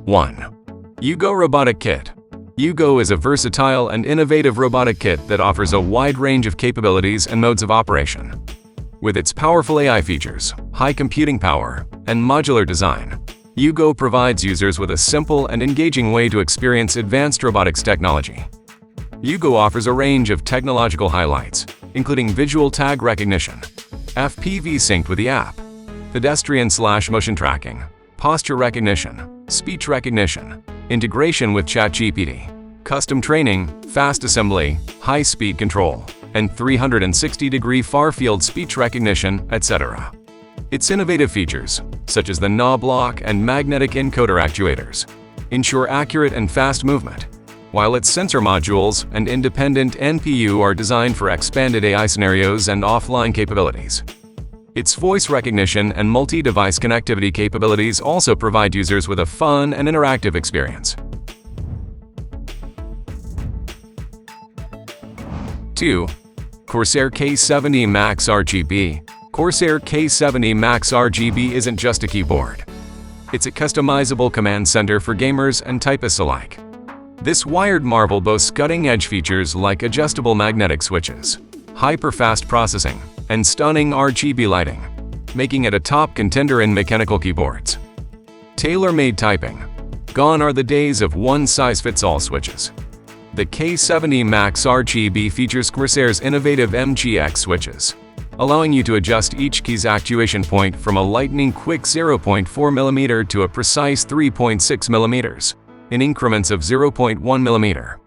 1. Ugot Robotic Kit. Ugot is a versatile and innovative robotic kit that offers a wide range of capabilities and modes of operation. With its powerful AI features, high computing power, and modular design, Ugot provides users with a simple and engaging way to experience advanced robotics technology. Ugot offers a range of technological highlights, including visual tag recognition, FPV synced with the app, pedestrian/motion tracking, posture recognition, speech recognition, integration with ChatGPT, custom training, fast assembly, high-speed control, and 360-degree far-field speech recognition, etc. Its innovative features, such as the knob lock and magnetic encoder actuators, ensure accurate and fast movement, while its sensor modules and independent NPU are designed for expanded AI scenarios and offline capabilities. Its voice recognition and multi-device connectivity capabilities also provide users with a fun and interactive experience. 2. Corsair K70 Max Rgb. Corsair K70 Max Rgb isn't just a keyboard. It's a customizable command center for gamers and typists alike. This wired marvel boasts cutting-edge features like adjustable magnetic switches, hyper-fast processing, and stunning RGB lighting, making it a top contender in mechanical keyboards. Tailor-made typing. Gone are the days of one-size-fits-all switches. The K70 Max Rgb features Corsair's innovative MGX switches, allowing you to adjust each key's actuation point from a lightning-quick 0.4 mm to a precise 3.6 mm, in increments of 0.1 mm.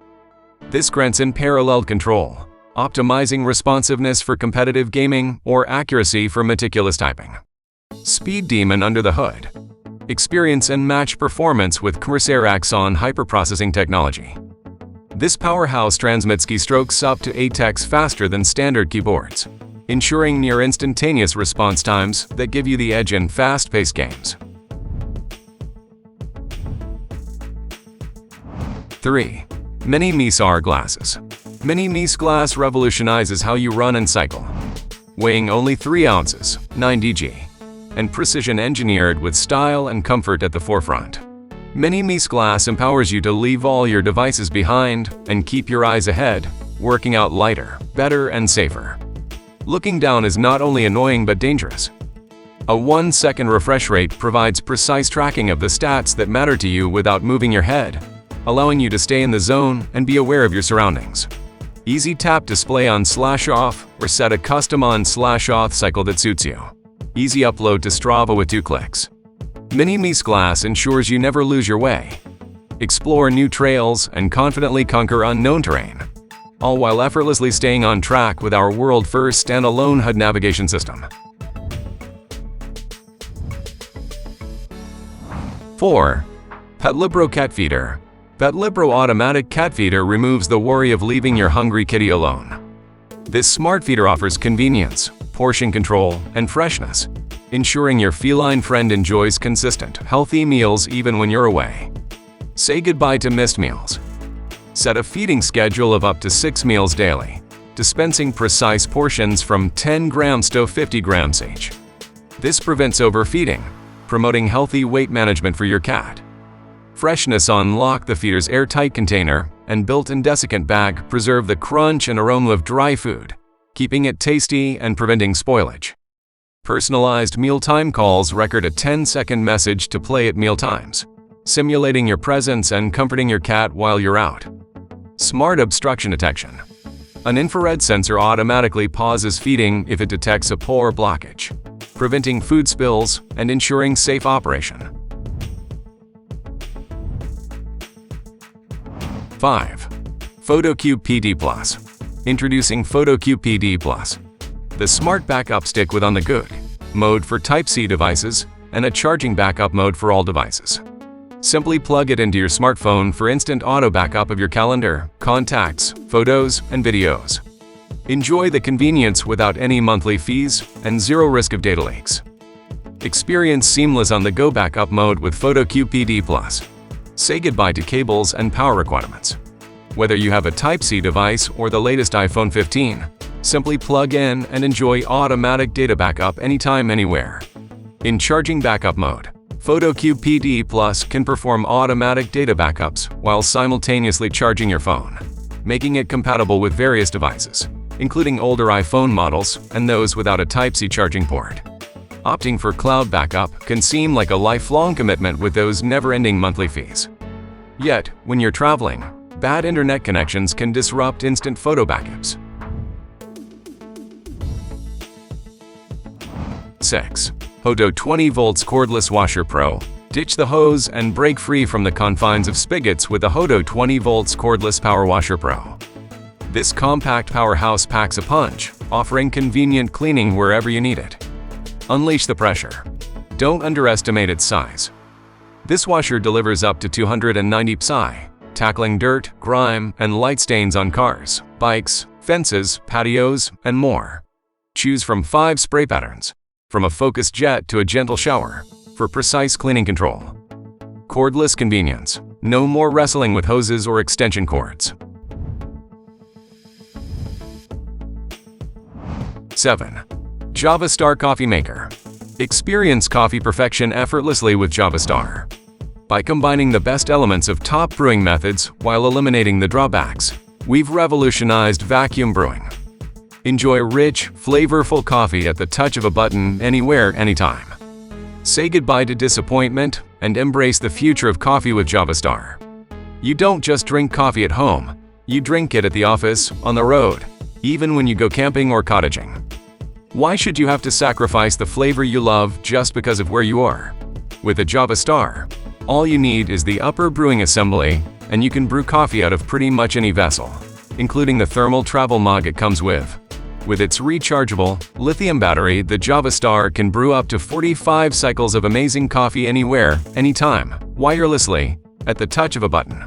This grants unparalleled control, optimizing responsiveness for competitive gaming or accuracy for meticulous typing. Speed Demon under the hood. Experience and match performance with Corsair Axon hyperprocessing technology. This powerhouse transmits keystrokes up to 8x faster than standard keyboards, ensuring near instantaneous response times that give you the edge in fast-paced games. 3. Minimis Ar Glasses. Minimis Glass revolutionizes how you run and cycle. Weighing only 3 ounces, 9 dg, and precision engineered with style and comfort at the forefront. Minimis Glass empowers you to leave all your devices behind and keep your eyes ahead, working out lighter, better, and safer. Looking down is not only annoying but dangerous. A 1-second refresh rate provides precise tracking of the stats that matter to you without moving your head, allowing you to stay in the zone and be aware of your surroundings. Easy tap display on/off or set a custom on/off cycle that suits you. Easy upload to Strava with 2 clicks. Minimis Glass ensures you never lose your way. Explore new trails and confidently conquer unknown terrain, all while effortlessly staying on track with our world-first standalone HUD navigation system. 4. Petlibro Cat Feeder. Petlibro Automatic Cat Feeder removes the worry of leaving your hungry kitty alone. This smart feeder offers convenience, portion control, and freshness, ensuring your feline friend enjoys consistent, healthy meals even when you're away. Say goodbye to missed meals. Set a feeding schedule of up to 6 meals daily, dispensing precise portions from 10 grams to 50 grams each. This prevents overfeeding, promoting healthy weight management for your cat. Freshness on lock. The feeder's airtight container and built-in desiccant bag preserve the crunch and aroma of dry food, keeping it tasty and preventing spoilage. Personalized mealtime calls record a 10-second message to play at mealtimes, simulating your presence and comforting your cat while you're out. Smart obstruction detection. An infrared sensor automatically pauses feeding if it detects a poor blockage, preventing food spills and ensuring safe operation. 5. Photocube Pd+. Introducing Photocube Pd+, the smart backup stick with on-the-go mode for Type-C devices and a charging backup mode for all devices. Simply plug it into your smartphone for instant auto backup of your calendar, contacts, photos, and videos. Enjoy the convenience without any monthly fees and zero risk of data leaks. Experience seamless on-the-go backup mode with Photocube Pd+. Say goodbye to cables and power requirements. Whether you have a Type-C device or the latest iPhone 15, simply plug in and enjoy automatic data backup anytime, anywhere. In charging backup mode, Photocube Pd Plus can perform automatic data backups while simultaneously charging your phone, making it compatible with various devices, including older iPhone models and those without a Type-C charging port. Opting for cloud backup can seem like a lifelong commitment with those never-ending monthly fees. Yet, when you're traveling, bad internet connections can disrupt instant photo backups. 6. Hoto 20 volts Cordless Washer Pro. Ditch the hose and break free from the confines of spigots with the Hoto 20 volts Cordless Power Washer Pro. This compact powerhouse packs a punch, offering convenient cleaning wherever you need it. Unleash the pressure. Don't underestimate its size. This washer delivers up to 290 psi, tackling dirt, grime, and light stains on cars, bikes, fences, patios, and more. Choose from 5 spray patterns, from a focused jet to a gentle shower, for precise cleaning control. Cordless convenience. No more wrestling with hoses or extension cords. 7. Javastarr Coffee Maker. Experience coffee perfection effortlessly with Javastarr. By combining the best elements of top brewing methods while eliminating the drawbacks, we've revolutionized vacuum brewing. Enjoy rich, flavorful coffee at the touch of a button anywhere, anytime. Say goodbye to disappointment and embrace the future of coffee with Javastarr. You don't just drink coffee at home, you drink it at the office, on the road, even when you go camping or cottaging. Why should you have to sacrifice the flavor you love just because of where you are? With a Javastarr, all you need is the upper brewing assembly, and you can brew coffee out of pretty much any vessel, including the thermal travel mug it comes with. With its rechargeable, lithium battery, the Javastarr can brew up to 45 cycles of amazing coffee anywhere, anytime, wirelessly, at the touch of a button.